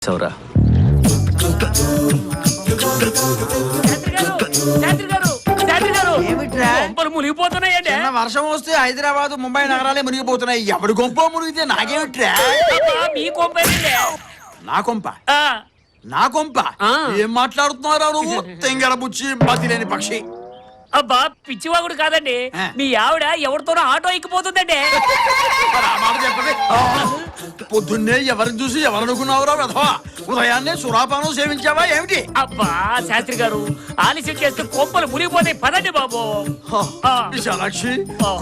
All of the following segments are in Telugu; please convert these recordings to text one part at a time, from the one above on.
వచ్చావురా. మునిగిపోతున్నాయండి. వర్షం వస్తే హైదరాబాద్ ముంబై నగరాలే మునిగిపోతున్నాయి. ఎవడి కొంప మునిగితే నాకేమిట్రా? మీ కొంపేనండి. నా కొంప నా కొంప ఏం మాట్లాడుతున్నారా నువ్వు? తెంగర బుచ్చి బతిలేని పక్షి. అబ్బా పిచ్చివాగుడు కాదండి, మీ ఆవిడ ఎవరితోనో ఆటో ఎక్కిపోతుందండి. పొద్దున్నే ఎవరిని చూసి ఎవరనుకున్నావురా వెధవా? ఉదయాన్నే సురాపానం సేవించావా ఏమిటి? అబ్బా శాస్త్రి గారు ఆలస్యం చేస్తే కొంపలు మునిగిపోతాయి, పదండి బాబు. విశాలాక్షి,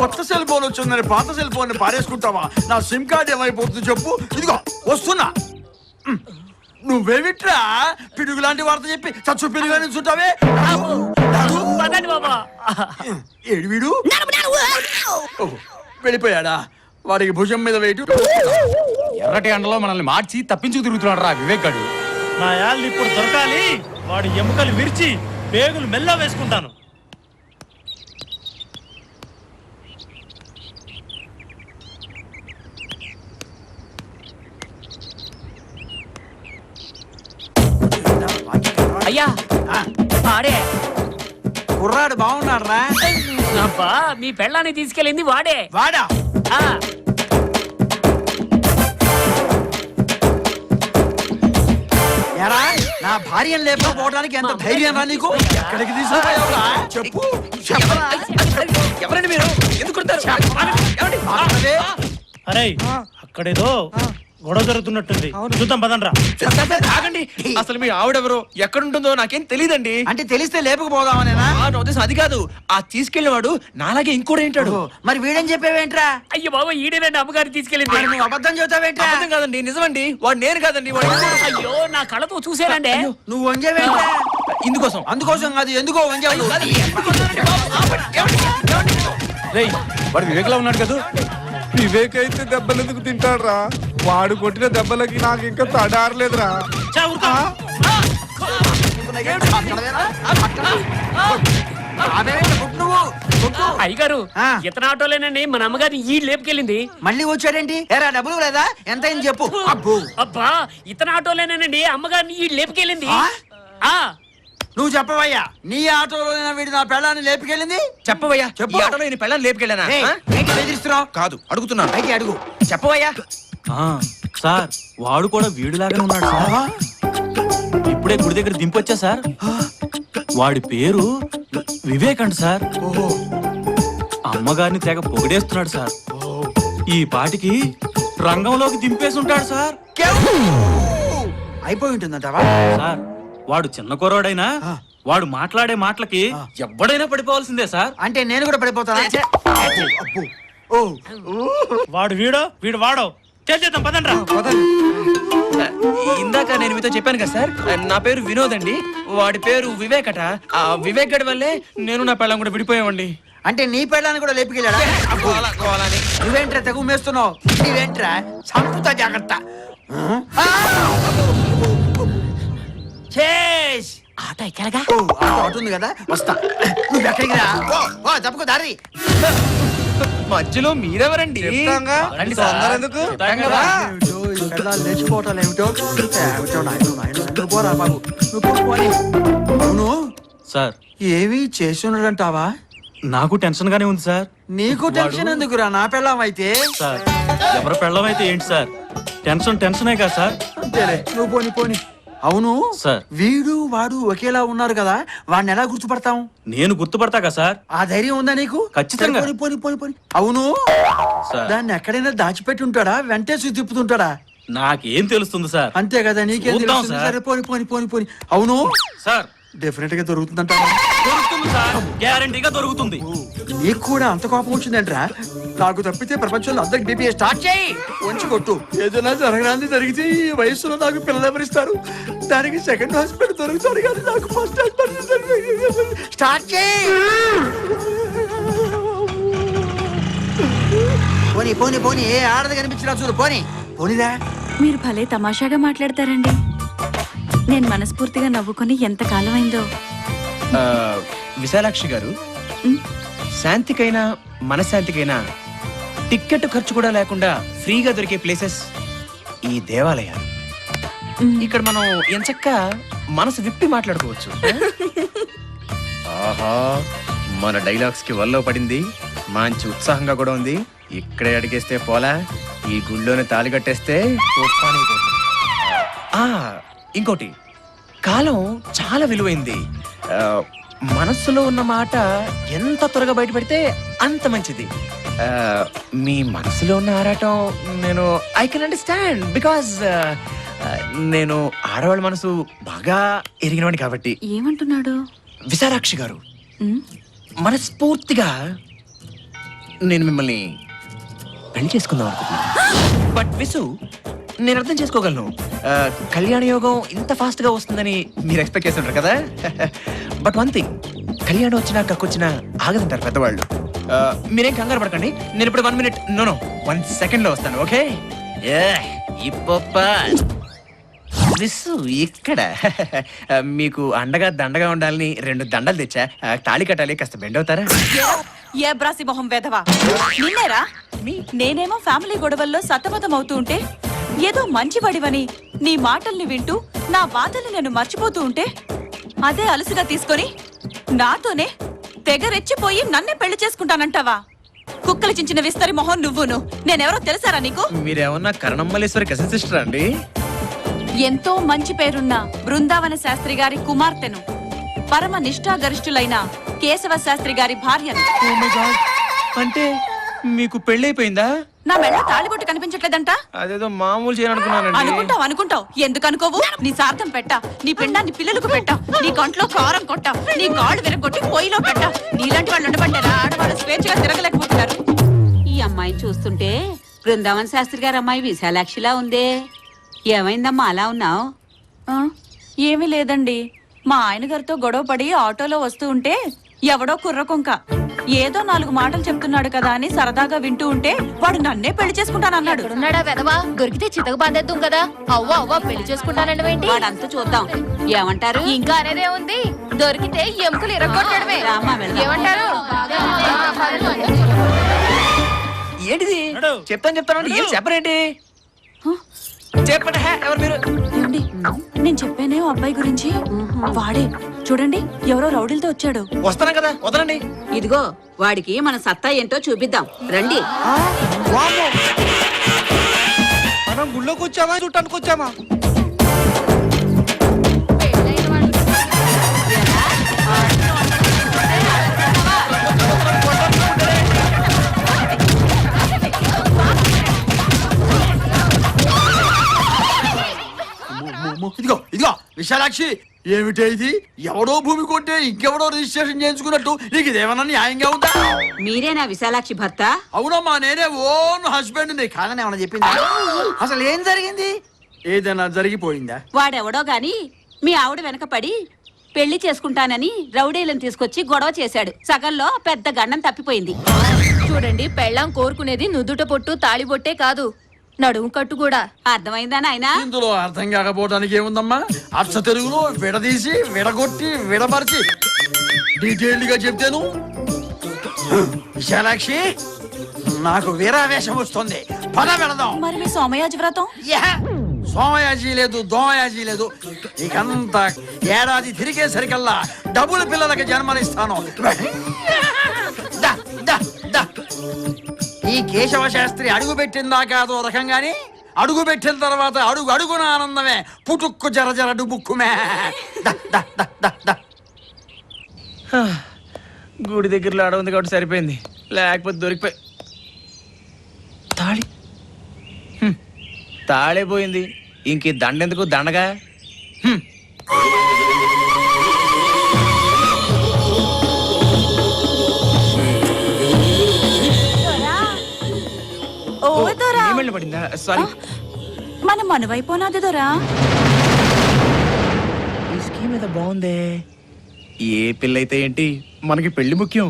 కొత్త సెల్ ఫోన్ వచ్చిందని పాత సెల్ ఫోన్ పారేసుకుంటావా? నా సిమ్ కార్డ్ ఏమైపోతుంది చెప్పు. ఇదిగో వస్తున్నా. నువ్వేమిట్రా పిడుగు లాంటి వార్త చెప్పి చచ్చు పిడుగు నిల్చుంటావే? ఏడు వీడు వెళ్ళిపోయాడా? వాడికి భుజం మీద వేయటు. ఎర్రటి ఎండలో మనల్ని మార్చి తప్పించుకు తిరుగుతున్నాడు రా వివేక్ గారు. నా యాళ్ళు ఇప్పుడు దొరకాలి. వాడి ఎముకలు విరిచి పేగులు మెల్ల వేసుకుంటాను. అయ్యా వాడే కుర్రాడు బాగున్నాడు రా. అబ్బా మీ పెళ్ళాన్ని తీసుకెళ్ళింది వాడే. వాడా? ఎరా నా భార్యను లేకపోవడానికి ఎంత ధైర్యం రా నీకు? ఎక్కడికి తీసుకుపోయావురా చెప్పు. ఎవరండి మీరు? ఎందుకు అరే అక్కడేదో గొడవ జరుగుతున్నట్టుంది, చూద్దాం పదండ్రా. ఆగండి, అసలు మీ ఆవిడెవరో ఎక్కడుంటుందో నాకేం తెలియదండి. అంటే తెలిస్తే లేపకపోదామనేనా? అది కాదు, ఆ తీసుకెళ్లినవాడు నాలాగే ఇంకోటి ఏంటాడు. మరి వీడని చెప్పేవేంట్రా? అయ్యో బాబా ఈడేనండి అమ్మగారు తీసుకెళ్ళింది. నువ్వు అబద్ధం చెబుతావేంట్రా? అబద్ధం కాదండి, నిజమండి. వాడు నేను కాదండి. అయ్యో నా కళ్ళతో చూసానండి. నువ్వు వంగేవేంట్రా? ఇందుకోసం. అందుకోసం కాదు, ఎందుకో వంగావు. వాడు వివేక్ లో ఉన్నాడు కదా. వివేక్ అయితే దెబ్బలు ఎందుకు తింటాడురా? వాడు కొట్టిన దెబ్బలకి నాకు ఇంకా తడారలేదురా. అయ్యగారు ఇతను ఆటోలేనండి మన అమ్మగారిని ఈ లేపుకెళ్ళింది. మళ్ళీ వచ్చాడేంటి? ఎరా డబ్బులు లేదా? ఎంత అయింది చెప్పు. అబ్బా ఇతను ఆటోలేనండి అమ్మగారిని ఈ లేపుకెళ్ళింది. నువ్వు చెప్పవయ్యా, నీ ఆటోలో వీడు నా పెళ్ళాన్ని లేపుకెళ్ళింది? చెప్పవయ్యా, చెప్పు. ఆటోలో నేను పెళ్ళాన్ని లేపుకెళ్ళానా? బెదిరిస్తున్నావు? కాదు, అడుగుతున్నాను. అయితే అడుగు. చెప్పవయ్యా. సార్ వాడు కూడా వీడిలాగానే ఉన్నాడు సార్. ఇప్పుడే గుడి దగ్గర దింపొచ్చా సార్. వాడి పేరు వివేక్ అంట సార్. అమ్మగారిని తెగ పొగిడేస్తున్నాడు సార్. ఈ పాటికి రంగంలోకి దింపేసి ఉంటాడు సార్. అయిపోయి ఉంటుందంటావా? సార్ వాడు చిన్న కుర్రాడైనా వాడు మాట్లాడే మాటలకి ఎవడైనా పడిపోవాల్సిందే సార్. అంటే నేను కూడా పడిపోతానా? వాడు వీడు వాడో చేద్దాం పదండ్రా. ఇందాక నేను మీతో చెప్పాను కదా సార్, నా పేరు వినోద్ అండి. వాడి పేరు వివేక్ అట. ఆ వివేక్ గడి వల్లే నేను నా పెళ్ళం కూడా విడిపోయామండి. అంటే నీ పెళ్ళాన్ని కూడా లేపుకెళ్ళాడా? నువ్వేంట్రా తెగు మేస్తున్నావు? నీవేంట్రా సంపుతా జాగ్రత్త. ఆటో ఎక్కడగా? ఆటో ఉంది కదా, వస్తా. నువ్వు ఎక్కడికి రా. తప్పుకో దారి. మధ్యలో మీరెవరండి? లేచిపోవటాలు ఏమిటో పోరా బాబు. అవును సార్ ఏవి చేసి ఉన్నాడంటావా? నాకు టెన్షన్ గానే ఉంది సార్. నీకు టెన్షన్ ఎందుకురా? నా పెళ్ళాం అయితే. సార్ ఎవరి పెళ్ళం అయితే ఏంటి సార్, టెన్షనే కదా సార్. అంతేలే, నువ్వు పోని పోని. అవును సార్, వీడు వాడు ఒకేలా ఉన్నారు కదా, వాడిని ఎలా గుర్తుపడతాం? నేను గుర్తుపడతా కదా సార్. ఆ ధైర్యం ఉందా నీకు? ఖచ్చితంగా. పోని పోని పోని. అవును దాన్ని ఎక్కడైనా దాచిపెట్టి ఉంటాడా, వెంటేసి తిప్పుతుంటాడా? నాకేం తెలుస్తుంది సార్. అంతే కదా, నీకేం తెలుస్తుంది? సరే పోని పోని పోని పోని. అవును సార్ డెఫినెట్ గా దొరుకుతుందంట. దొరుకుతుంది సార్, గ్యారంటీగా దొరుకుతుంది. నీకు కూడా అంత కోపం వచ్చిందంట్రా? నాకు తప్పితే ప్రపంచంలో అందరికి బీపీ స్టార్ట్ చేయి, వంచి కొట్టు. ఏదైనా జరగడానికి జరిగితే ఈ వయసులో నాకు పిల్లలు ఎవరిస్తారు? దానికి సెకండ్ హాస్పిటల్ దొరుకుతాడు కానీ నాకు ఫస్ట్ హాస్పిటల్ స్టార్ట్ చేయి. పోనీ పోనీ పోనీ. ఏ ఆడది కనిపించినా చూడు. పోనీ పోనీదా. మీరు భలే తమాషాగా మాట్లాడతారండి. నేను మనస్ఫూర్తిగా నవ్వుకొని ఎంత కాలం అయిందో. విశాలాక్షి గారు, శాంతికైనా మనశ్శాంతికైనా టిక్కెట్ ఖర్చు కూడా లేకుండా ఫ్రీగా దొరికే ప్లేసెస్ ఈ దేవాలయాలు. ఇక్కడ మనం ఎంచక్క మనసు విప్పి మాట్లాడుకోవచ్చు. ఆహా, మన డైలాగ్స్ కి వల్ల పడింది, మంచి ఉత్సాహంగా కూడా ఉంది. ఇక్కడే అడిగేస్తే పోలా, ఈ గుళ్ళోనే తాళి కట్టేస్తే తుఫానైపోతుంది. ఇంకోటి, కాలం చాలా విలువైంది. మనస్సులో ఉన్న మాట ఎంత త్వరగా బయట పెడితే అంత మంచిది. మీ మనసులో ఉన్న ఆరాటం నేను ఐ కెన్ అండర్స్టాండ్, బికాజ్ నేను ఆడవాళ్ళ మనసు బాగా ఎరిగినవాడిని కాబట్టి. ఏమంటున్నాడు? విశాలాక్షి గారు, ఉమ్, మనస్ఫూర్తిగా నేను మిమ్మల్ని పెళ్లి చేసుకుందాం అనుకుంటున్నాను. బట్ విసు, నేను అర్థం చేసుకోగలను. కళ్యాణ యోగం ఇంత ఫాస్ట్ గా వస్తుందని మీరు ఎక్స్పెక్ట్ చేస్తుంటారు కదా. బట్ వన్ థింగ్, కళ్యాణం వచ్చినా కక్కొచ్చినా ఆగదంటారు పెద్దవాళ్ళు. మీరేం కంగారు పడకండి, నేను ఇప్పుడు 1 minute, నో 1 second లో వస్తాను. ఓకే? విసు ఇక్కడ మీకు అండగా దండగా ఉండాలని 2 దండలు తెచ్చా. తాళి కట్టాలి, కాస్త బెండ్ అవుతారా? ఏ బ్రాసి మొహం వెధవా, నిన్నేరా? నేనేమో ఫ్యామిలీ గొడవల్లో సతమతం అవుతూ ఉంటే, ఏదో మంచి వడివని నీ మాటల్ని వింటూ నా బాధల్ని నేను మర్చిపోతూ ఉంటే, అదే అలసిగా తీసుకొని నాతోనే తెగ రెచ్చిపోయి నన్నే పెళ్లి చేసుకుంటానంటావా? కుక్కలు చించిన విస్తరి మొహం నువ్వును. నేనెవరో తెలుసారా నీకు? మీరేమన్నా కరణమ్మలేశ్వరి కజిన్ సిస్టర్ అండి? ఎంతో మంచి పేరున్న బృందావన శాస్త్రి గారి కుమార్తెను, పరమ నిష్ఠాగరిష్ఠులైన కేశవ శాస్త్రి గారి భార్యను. అంటే మీకు పెళ్ళైపోయిందా? నా మెళ్ళ తాళిబొట్టు కనిపించట్లేదంట? అదేదో మామూలు చేయాలనుకున్నానండి. అనుకుంటావు. ఎందుకు అనుకోవు? నీ సార్థం పెట్టా, నీ పిండాన్ని పిల్లలకు పెట్టా, నీ కంట్లో కారం కొట్టా, నీ కాళ్ళు విరగొట్టి పొయ్యిలో పెట్టా. నీలాంటి వాళ్ళు ఉండబట్టారా ఆడవాళ్ళు స్వేచ్ఛగా తిరగలేకపోతున్నారు? ఈ అమ్మాయిని చూస్తుంటే బృందావన్ శాస్త్రి గారి అమ్మాయి విశాలాక్షిలా ఉందే. ఏమైందమ్మా అలా ఉన్నావు? ఏమీ లేదండి, మా ఆయన గారితో గొడవ పడి ఆటోలో వస్తూ ఉంటే ఎవడో కుర్రకొంక ఏదో 4 మాటలు చెప్తున్నాడు కదా అని సరదాగా వింటూ ఉంటే వాడు నన్నే పెళ్లి చేసుకుంటానన్నాడు. ఉన్నాడా వెదవా? దొరికితే చితక బాధేద్దాం కదా. అవ్వ పెళ్లి చేసుకుంటానండి ఏంటి? వాడంతా చూద్దాం. ఏమంటారు? ఇంకా అనేదే ఉంది, దొరికితే ఎముకలు ఇరగొట్టడమే. ఏమంటారు? ఏంటిది? చెప్తాను ఏం చెప్పరేంటి? చెప్పండి. ఎవరు మీరు? ఏమండి, నేను చెప్పానే ఓ అబ్బాయి గురించి, వాడే. చూడండి, ఎవరో రౌడీలతో వచ్చాడు. వస్తాను కదా, వదలండి. ఇదిగో వాడికి మన సత్తా ఏంటో చూపిద్దాం రండి. మనం గుళ్ళోకి వచ్చామా చుట్టానికి వచ్చామా? ఇదిగో విశాలాక్షి, ఏమిటే ఇది? ఎవడో భూమి కొంటే ఇంకెవడో రిజిస్ట్రేషన్ చేయించుకున్నట్టు నీకు ఇదేమన్నా న్యాయంగా ఉందా? మీరేనా విశాలాక్షి భర్త? అవునమ్మా, నేనే ఓన్ హస్బెండ్. ని కాదని ఏమన్నా చెప్పిందా? అసలు ఏం జరిగింది? ఏదైనా జరిగిపోయిందా? వాడెవడో గాని మీ ఆవిడ వెనక పడి పెళ్లి చేసుకుంటానని రౌడీలను తీసుకొచ్చి గొడవ చేశాడు. సగంలో పెద్ద గండం తప్పిపోయింది. చూడండి, పెళ్ళాం కోరుకునేది నుదుట పొట్టు తాళిబొట్టే కాదు, నడుము కట్టు కూడా. అర్థమైందా నాయనా? ఇందులో అర్థం కాకపోవడానికి ఏముందమ్మా? అచ్చ తెలుగులో విడదీసి విడగొట్టి విడమర్చి డీటెయిల్డ్ గా చెప్తాను. విశాలాక్షి, నాకు వీరావేశం వస్తుంది. పద వెళదాం. మరి మీ సోమయాజి వ్రతం? సోమయాజీ లేదు, దోమయాజీ లేదు. ఇకంతా ఏడాది తిరిగేసరికల్లా డబుల్ పిల్లలకి జన్మనిస్తాను. దా, దా, దా. ఈ కేశవ శాస్త్రి అడుగు పెట్టిందాకా అదో రకంగాని, అడుగు పెట్టిన తర్వాత అడుగు అడుగున ఆనందమే. పుటుక్కు జర జర డుబుక్కుమే. దా, దా, దా, దా, దా. గుడి దగ్గరలో ఆడ ఉంది కాబట్టి సరిపోయింది, లేకపోతే దొరికిపోయి. తాళి తాళే పోయింది, ఇంక దండెందుకు? దండగా ఏమళ్ళ పడిందా? సారీ, మనం మనువైపోనాది దొరా. ఈ స్కీమ్ ఏదో బాగుందే. ఏ పిల్ల అయితే ఏంటి, మనకి పెళ్లి ముఖ్యం.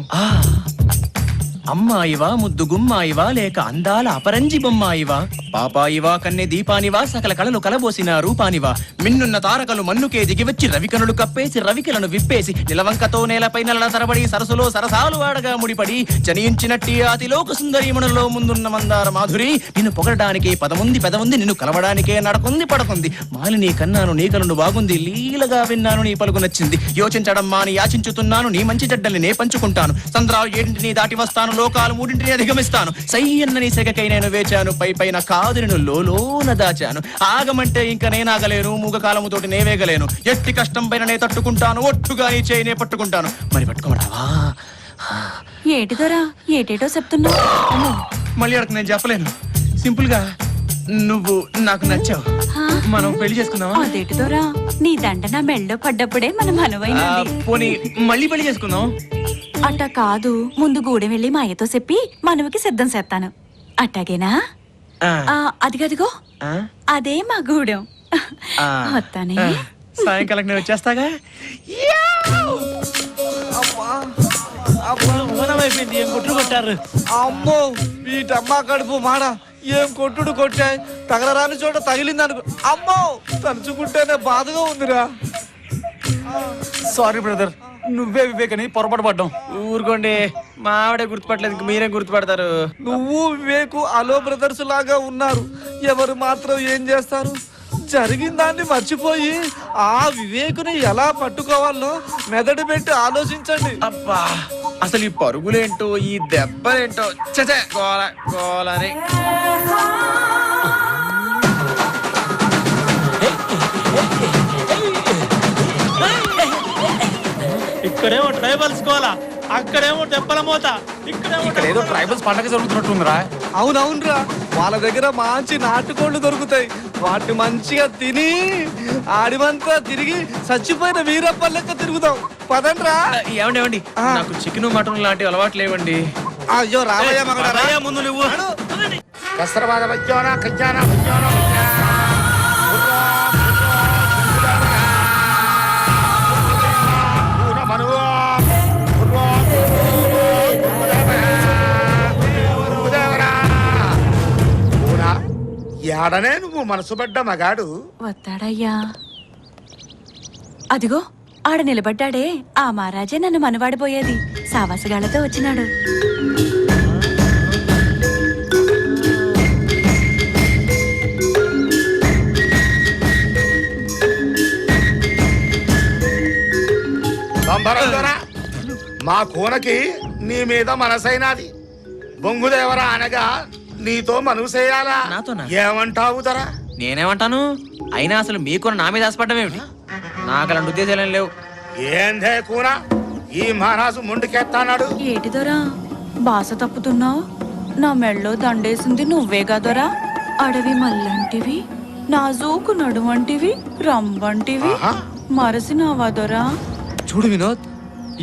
అమ్మాయివా ముద్దు గుమ్మాయివా లేక అందాల అపరంజి బొమ్మాయివా పాపాయివా కన్నె దీపానివా సకల కళలు కలబోసిన రూపానివా మిన్నున్న తారకలు మన్నుకే దిగివచ్చి రవికనులు కప్పేసి రవికలను విప్పేసి నిలవంకతో నేలపై నల్ల తరబడి సరసులో సరసాలు వాడగా ముడిపడి జనించినట్టి అతిలోక సుందరీమణుల్లో ముందున్న మందార మాధురి నిన్ను పొగడడానికి పదముంది పెదముంది నిన్ను కలవడానికే నడకుంది పడకుంది మాలిని కన్నాను నీ కలను బాగుంది లీలగా విన్నాను నీ పలుకు నచ్చింది యోచించడం మాని యాచించుతున్నాను నీ మంచి చెడ్డల్ని నే పంచుకుంటాను సంద్రాలు ఏడింటిని దాటి వస్తాను లోకాలు మూడింటిని అధిగమిస్తాను సై అన్న నీ సెగకై నేను వేచాను పై పైన కాదు నేను లోన దాచాను ఆగమంటే ఇంకా నేనాగలేను మూగకాలముతోటి నేవేగలేను ఎట్టి కష్టం పైన నే తట్టుకుంటాను ఒట్టుగా నీ చేయి నే పట్టుకుంటాను మరి పట్టుకోమంటావా ఏటి దొరా ఏటేటో చెప్తున్నావు? అమ్మో, మళ్ళీ అడగ నేను చెప్పలేను సింపుల్ గా నువ్వు నాకు నచ్చావు మనం పెళ్లి చేసుకుందామా అదేటి దొరా నీ దండ నా మెళ్ళో పడ్డప్పుడే మనం అనువైనది. పోనీ మళ్ళీ పెళ్లి చేసుకుందాం అట్ట కాదు, ముందు గూడెం వెళ్ళి మా అయ్యతో చెప్పి మనవకి సిద్ధం చేస్తాను. అట్టాగేనా? అదిగదిగో అదే మా గూడెం. వస్తానే. సాయంకాలం నేను వచ్చేస్తాగా. అయిపోయింది ఏం కొట్టుడు కొట్టారు. అమ్మో వీటమ్మా కడుపు మాడ ఏం కొట్టుడు కొట్టాయి తగలరాని చోట తగిలింది అనుకో. అమ్మో తలుచుకుంటేనే బాధగా ఉందిరా. సారీ బ్రదర్, నువ్వే వివేకని పొరపాటు పడ్డాం. ఊరుకోండి మా ఆవిడే గుర్తుపట్టలేదు ఇంక మీరేం గుర్తుపడతారు. నువ్వు వివేకు అలో బ్రదర్స్ లాగా ఉన్నారు. ఎవరు మాత్రం ఏం చేస్తారు? జరిగిన దాన్ని మర్చిపోయి ఆ వివేకుని ఎలా పట్టుకోవాలో మెదడు పెట్టి ఆలోచించండి. అబ్బా అసలు ఈ పరుగులేంటో ఈ దెబ్బలేంటో చచే గోల గోలని. ఇక్కడేమో ట్రైబల్స్ కోలా, అక్కడేమో దెబ్బల మోత, ఇక్కడ ఏదో ట్రైబల్స్ పండగ జరుగుతున్నట్టుందిరా. అవునవునరా, వాళ్ళ దగ్గర మంచి నాటుకోళ్లు దొరుకుతాయి. వాటిని మంచిగా తిని ఆడిమంతా తిరిగి చచ్చిపోయిన వీరప్ప లెక్క తిరుగుతాం. పదండ్రా. ఏమండి ఏమండి నాకు చికెన్ మటన్ లాంటి అలవాటు లేవండి. అయ్యో రావయ్య మగడా ముందు నువ్వు ఏడనే నువ్వు మనసు పడ్డ మగాడు వస్తాడయ్యా. అదిగో ఆడ నిలబడ్డాడే ఆ మహారాజే నన్ను మనవాడిపోయేది. సావాసగాళ్లతో వచ్చినాడు. మా కోనకి నీ మీద మనసైనాది. బొంగుదేవరా అనగా నీతో మనసేయాలా? నాతోనా? ఏమంటావు దరా? నేనేమంటాను? అయినా అసలు మీకు నా మీద ఆశపడ్డం ఏమిటి? నాకు అలాంటి ఉద్దేశాలు లేవు. ఏందే కూన ఈ మహారాజు ముందుకెత్తాడు. ఏటి దొరా బాస తప్పుతున్నావు? నా మెళ్ళో దండేసింది నువ్వే కదరా. అడవి మల్లంటివి, నాజూకు నడువంటివి, రంబంటివి మరసినావా దొరా? చూడు వినోద్,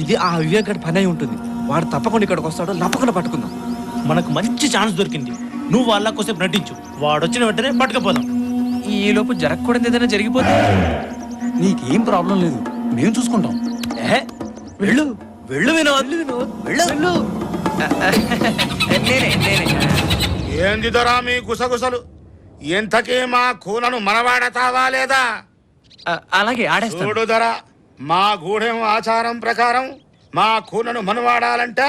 ఇది ఆ వివేక్ గడి పని అయి ఉంటుంది. వాడు తప్పకుండా ఇక్కడికి వస్తాడు, తప్పకుండా పట్టుకుందాం. మనకు మంచి ఛాన్స్ దొరికింది. నువ్వు వాళ్ళ కోసం నటించు, వాడు వచ్చిన వెంటనే పట్టుకపోదాం. ఈ లోపు జరగకూడదు ఏదైనా జరిగిపోతే నీకేం ప్రాబ్లం లేదు, మేము చూసుకుంటాం. వెళ్ళు వెళ్ళు వినోద్ వెళ్ళు. నేనే ఏంది దొరా మీ గుసగుసలు? ఇంతకీ మా కూనను మనవాడతావా లేదా? అలాగే ఆడేస్తాను. చూడు దొరా, మా గూడెం ఆచారం ప్రకారం మా కూనను మనవాడాలంటే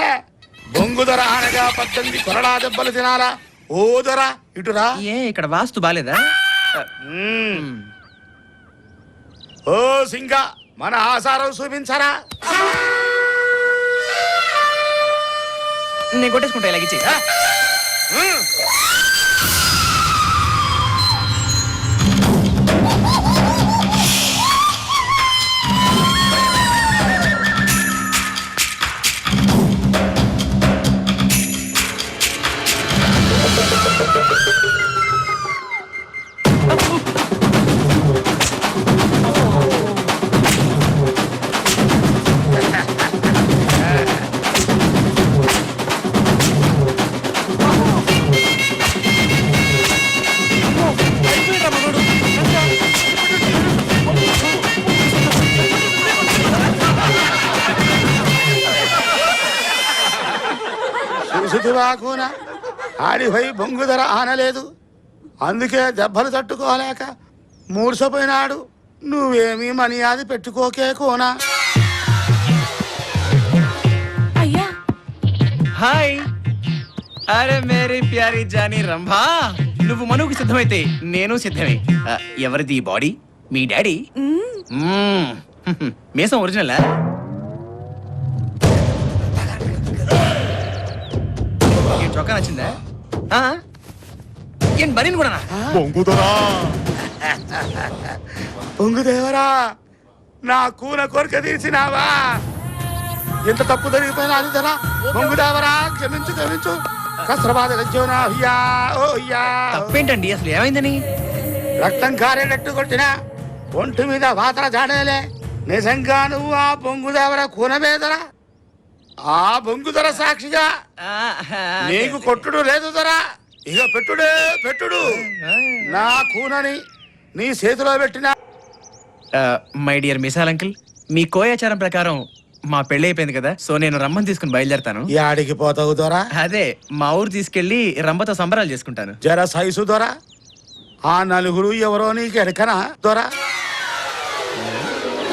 బొంగు దొర అనగా 18 కొరడా దెబ్బలు తినాలా. ఓ దొరా ఇటురా. ఏ ఇక్కడ వాస్తు బాలేదా? ఓ సింగ మన ఆచారం చూపించరా. నేను కొట్టేసుకుంటా ఇలాగిచ్చి. శివాకూన ఆడిపోయి బొంగు ధర ఆనలేదు, అందుకే దెబ్బలు తట్టుకోలేక మూర్సపోయినాడు. నువ్వేమీ మర్యాద పెట్టుకోకే కోనా. అయ్యా హాయ్, అరే మేరీ ప్యారీ జానీ రంభా, నువ్వు మనువుకి సిద్ధమైతే నేను సిద్ధమే. ఎవరిది ఈ బాడీ? మీ డాడీ? మీసం ఒరిజినల్? చొక్కా నచ్చిందా? ఏం బనీన్ కూడా? పొంగుదేవరా, నా కూన కోరిక తీర్చినావా? ఎంత తప్పు జరిగిపోయినా అది ధర పొంగుదేవరా, క్షమించు క్షమించు. కస్రబాద గజ్జోనా హయ్యా ఓ హయ్యా. తప్పేంటండి అసలు, ఏమైందని? రక్తం కారేటట్టు కొట్టినా ఒంటి మీద వాతర జాడేలే. నిజంగా నువ్వు ఆ బొంగుదేవర కూనమేదరా? ఆ బొంగుదర సాక్షిగా నీకు కొట్టుడు లేదు దొరా. ఇక పెట్టుడే పెట్టుడు. నా కూనని నీ చేతిలో పెట్టిన. మై డియర్ మిసాల్ అంకుల్, మీ కోయాచారం ప్రకారం మా పెళ్లి అయిపోయింది కదా, సో నేను రమ్మని తీసుకుని బయలుదేరతాను. యాడికి పోతావు దొరా? అదే మా ఊరు తీసుకెళ్లి రంభతో సంబరాలు చేసుకుంటాను. జర సైసు దొరా. ఆ నలుగురు ఎవరో నీకు ఎడకనా దొరా?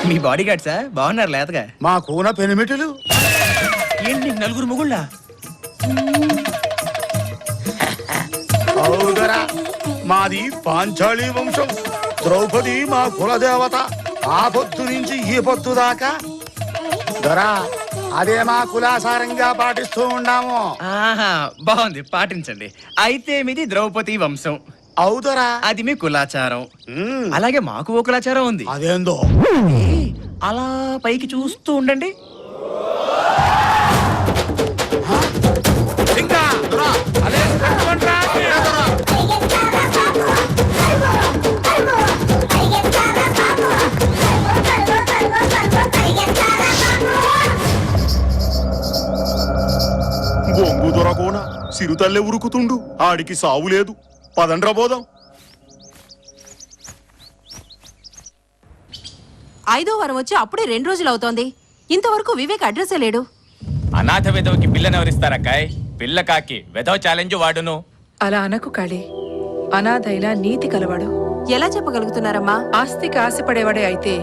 మీ బాడీ గార్డ్సా? బాగున్నారు లేతగా. మా కూన పెనిమిటులు. ఏంటి నీకు నలుగురు మొగుళ్ళ? అవుదరా, మాది పాంచాళీ వంశం. ద్రౌపది మా కులదేవత. ఆ పొద్దు నుంచి ఈ పొద్దు దాకా దొరా అదే మా కులాసారంగా పాటిస్తూ ఉన్నాము. ఆహా, బాగుంది, పాటించండి. అయితే మీది ద్రౌపది వంశం. అవుదరా, అది మీ కులాచారం. అలాగే మాకు ఓ కులాచారం ఉంది. అదేందో అలా పైకి చూస్తూ ఉండండి. ఇంకా దొరా, అదే కట్టుకోండ్రా. బొంగు దొరకోన సిరుతల్లే ఉరుకుతుండు, ఆడికి సావు లేదు. పదండ్రా పోదాం. 5వ వారం వచ్చి అప్పుడే 2 రోజులు అవుతోంది. ఇంతవరకు వివేక్ అడ్రస్ లేడు. అనాథ విధవకి పిల్లనెవరిస్తారక్కాయ్? పిల్ల కాకి విధవ ఛాలెంజ్ వాడును. అలా అనకు కాళీ, అనాథైన నీతి కలవాడు. ఎలా చెప్పగలుగుతున్నారమ్మా? ఆస్తికి ఆశపడేవాడే అయితే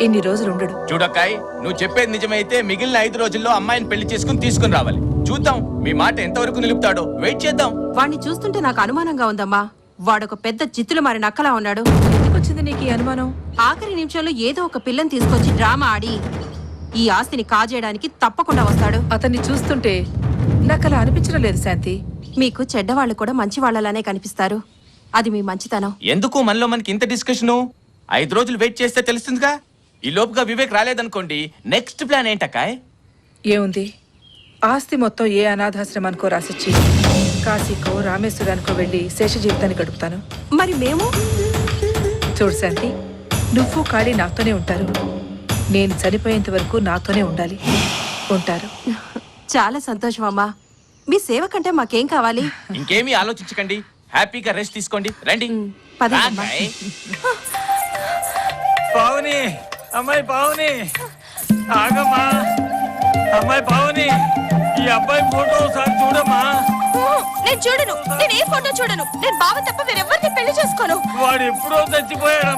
ఇన్ని రోజులు ఉండడు. చూడక్కాయ్, నువ్వు చెప్పేది నిజమైతే మిగిలిన 5 రోజుల్లో అమ్మాయిని పెళ్లి చేసుకుని తీసుకుని రావాలి. చూద్దాం మీ మాట ఎంతవరకు నిలుపుతాడో. వెయిట్ చేద్దాం. వాణ్ణి చూస్తుంటే నాకు అనుమానంగా ఉందమ్మా. వాడొక పెద్ద జిత్తులు మారి నక్కలా ఉన్నాడు. ఎందుకొచ్చింది నీకు ఈ అనుమానం? ఆఖరి నిమిషంలో ఏదో ఒక పిల్లని తీసుకొచ్చి డ్రామా ఆడి ఈ ఆస్తిని కాజేయడానికి తప్పకుండా వస్తాడు. అతన్ని చూస్తుంటే నాకు అలా అనిపించడం లేదు శాంతి. మీకు చెడ్డవాళ్ళు కూడా మంచి వాళ్ళలానే కనిపిస్తారు. అది మీ మంచితనం. ఎందుకు మనలో మనకి ఇంత డిస్కషను? 5 రోజులు వెయిట్ చేస్తే తెలుస్తుందిగా. ఈ లోపుగా వివేక్ రాలేదనుకోండి, నెక్స్ట్ ప్లాన్ ఏంటక్కాయ్? ఏముంది, ఆస్తి మొత్తం ఏ అనాథాశ్రమానికో రాసిచ్చి కాశీకో రామేశ్వరానికో వెళ్ళి శేష జీవితాన్ని గడుపుతాను. మరి మేము? చూడు శాంతి, నువ్వు కాళీ నాతోనే ఉంటారు. నేను చనిపోయేంత వరకు నాతోనే ఉండాలి. ఉంటారు. చాలా సంతోషం అమ్మా. మీ సేవ కంటే మాకేం కావాలి? ఇంకేమీ ఆలోచించకండి, హ్యాపీగా రెస్ట్ తీసుకోండి. రండి. పదండమ్మా. రాక్కాయ్. పావని, అమ్మాయి పావని, ఆగమ్మా. అమ్మాయి పావని, ఈ అబ్బాయి ఫోటో ఒకసారి చూడమ్మా. నేను చూడను. నేను ఏ ఫోటో చూడను. నేను బావ తప్ప వేరెవరిని పెళ్లి చేసుకోను. వాడు ఎప్పుడో చచ్చిపోయాడమ్మా.